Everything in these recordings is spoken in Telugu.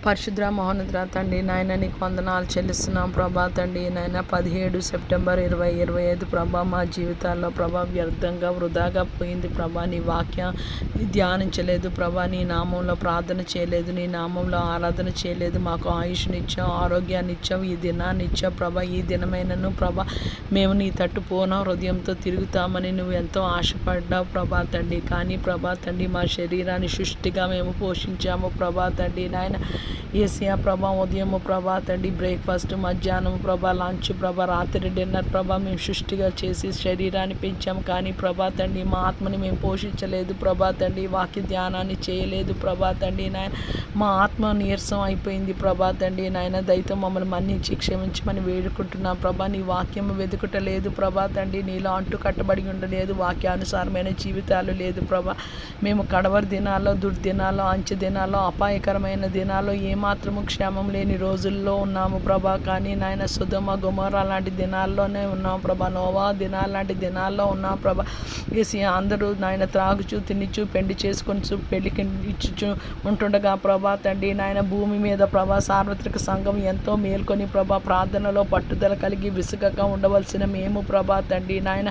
పరిశుద్ర మహోన్నతుడ తండ్రి నాయన నీకు వందనాలు చెల్లిస్తున్నాం ప్రభా తండ్రి నాయన 17 సెప్టెంబర్ 2025 ప్రభా మా జీవితాల్లో ప్రభా వ్యర్థంగా వృధాగా పోయింది ప్రభా. నీ వాక్యం ధ్యానించలేదు ప్రభా, నీ నామంలో ప్రార్థన చేయలేదు, నీ నామంలో ఆరాధన చేయలేదు. మాకు ఆయుష్నిచ్చావు, ఆరోగ్యాన్ని ఇచ్చావు, ఈ దినాన్ని ఇచ్చావు ప్రభా. ఈ దినమైనను ప్రభా మేము నీ తట్టు పూర్ణ హృదయంతో తిరుగుతామని నువ్వు ఎంతో ఆశపడ్డావు ప్రభా తండ్రి. కానీ ప్రభా తండ్రి మా శరీరాన్ని సృష్టిగా మేము పోషించాము ప్రభా తండ్రి నాయన. ఏసియా ప్రభా ఉదయము ప్రభా తండ్రి, బ్రేక్ఫాస్ట్, మధ్యాహ్నం ప్రభా, లంచ్ ప్రభా, రాత్రి డిన్నర్ ప్రభా మేము సృష్టిగా చేసి శరీరాన్ని పెంచాము. కానీ ప్రభా తండ్రి మా ఆత్మని మేము పోషించలేదు ప్రభా తండ్రి, వాక్య ధ్యానాన్ని చేయలేదు ప్రభా తండ్రి నాయన. మా ఆత్మ నీరసం అయిపోయింది ప్రభా తండ్రి నాయన. దయతో మమ్మల్ని మన్నించి క్షమించమని వేడుకుంటున్నాం ప్రభా. నీ వాక్యం వెతుకుటలేదు ప్రభా తండ్రి, నీలో అంటు కట్టబడి ఉండలేదు, వాక్యానుసారమైన జీవితాలు లేదు ప్రభా. మేము కడవరి దినాల్లో, దుర్దినాల్లో, అంచె దినాల్లో, అపాయకరమైన దినాల్లో ఏమాత్రము క్షేమం లేని రోజుల్లో ఉన్నాము ప్రభా. కానీ నాయన సొదొమ గొమొర్రా లాంటి దినాల్లోనే ఉన్నాం ప్రభా. నోవా దినాల లాంటి దినాల్లో ఉన్నాం ప్రభా. ఏసియా అందరూ నాయన త్రాగుచు తినిచు పెళ్లి చేసుకొని పెళ్లికి ఇచ్చుచు ఉంటుండగా ప్రభా తండ్రి నాయన భూమి మీద ప్రభా సార్వత్రిక సంఘం ఎంతో మేల్కొని ప్రభా ప్రార్థనలో పట్టుదల కలిగి విసుగక ఉండవలసిన మేము ప్రభా తండ్రి నాయన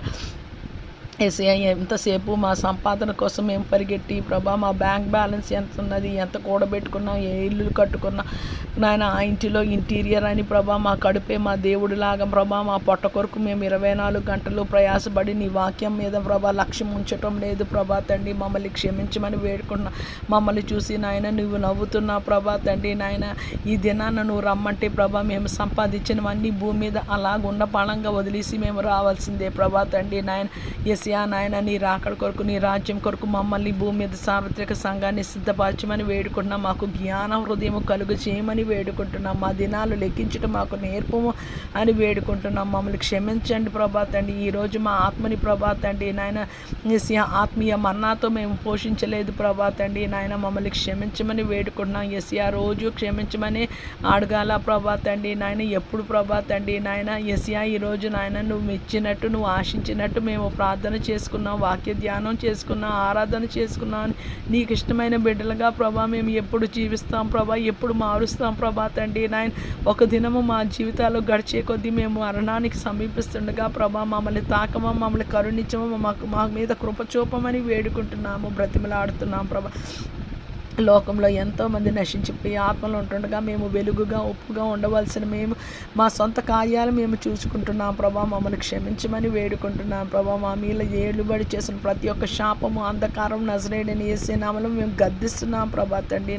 ఏసయ్య ఎంతసేపు మా సంపాదన కోసం మేము పరిగెట్టి ప్రభా మా బ్యాంక్ బ్యాలెన్స్ ఎంత ఉన్నది, ఎంత కూడబెట్టుకున్నాం, ఏ ఇల్లు కట్టుకున్నాం నాయన, ఆ ఇంటిలో ఇంటీరియర్ అని ప్రభా మా కడుపే మా దేవుడిలాగా ప్రభా. మా పొట్ట కొరకు మేము 24 గంటలు ప్రయాసపడి నీ వాక్యం మీద ప్రభా లక్ష్యం ఉంచటం లేదు ప్రభా తండ్రి. మమ్మల్ని క్షమించమని వేడుకున్నాం. మమ్మల్ని చూసి నాయన నువ్వు నవ్వుతున్నావు ప్రభా తండ్రి నాయన. ఈ దినాన నువ్వు రమ్మంటే ప్రభా మేము సంపాదించినవన్నీ భూమి మీద అలాగుండ పళంగా వదిలేసి మేము రావాల్సిందే ప్రభా తండ్రి నాయన. ఏసియా నాయన నీ రాకడ కొరకు, నీ రాజ్యం కొరకు మమ్మల్ని భూమి మీద సార్వత్రిక సంఘాన్ని సిద్ధపరచమని వేడుకుంటున్నాం. మాకు జ్ఞాన హృదయము కలుగు చేయమని వేడుకుంటున్నాం. మా దినాలు లెక్కించడం మాకు నేర్పము అని వేడుకుంటున్నాం. మమ్మల్ని క్షమించండి ప్రభా తండ్రి. ఈరోజు మా ఆత్మని ప్రభా తండ్రి నాయన ఆత్మీయ మన్నాతో మేము పోషించలేదు ప్రభా తండ్రి నాయన. మమ్మల్ని క్షమించమని వేడుకుంటున్నాం. ఏసియా రోజు క్షమించమని అడగాల ప్రభా తండ్రి నాయన. ఎప్పుడు ప్రభా తండ్రి నాయన ఏసియా ఈరోజు నాయన నువ్వు మెచ్చినట్టు, నువ్వు ఆశించినట్టు మేము ప్రార్థన చేసుకున్నాం, వాక్య ధ్యానం చేసుకున్నాం, ఆరాధన చేసుకున్నాం. నీకు ఇష్టమైన బిడ్డలుగా ప్రభా మేము ఎప్పుడు జీవిస్తాం ప్రభా, ఎప్పుడు మారుస్తాం ప్రభా తండ్రి నాయన. ఒక దినము మా జీవితాలు గడిచే కొద్దీ మేము మరణానికి సమీపిస్తుండగా ప్రభా మమ్మల్ని తాకమా, మమ్మల్ని కరుణించమా, మా మీద కృప చూపమని వేడుకుంటున్నాము, బ్రతిమలాడుతున్నాం ప్రభా. లోకంలో ఎంతోమంది నశించిపోయి ఆత్మలు ఉంటుండగా మేము వెలుగుగా ఉప్పుగా ఉండవలసిన మేము మా సొంత కార్యాలు మేము చూసుకుంటున్నాం ప్రభా. మమ్మల్ని క్షమించమని వేడుకుంటున్నాం ప్రభా. మా మీద ఏలుబడి చేసిన ప్రతి ఒక్క శాపము, అంధకారం నజరేయుడైన యేసు నామములో మేము గద్దిస్తున్నాం ప్రభా తండ్రి.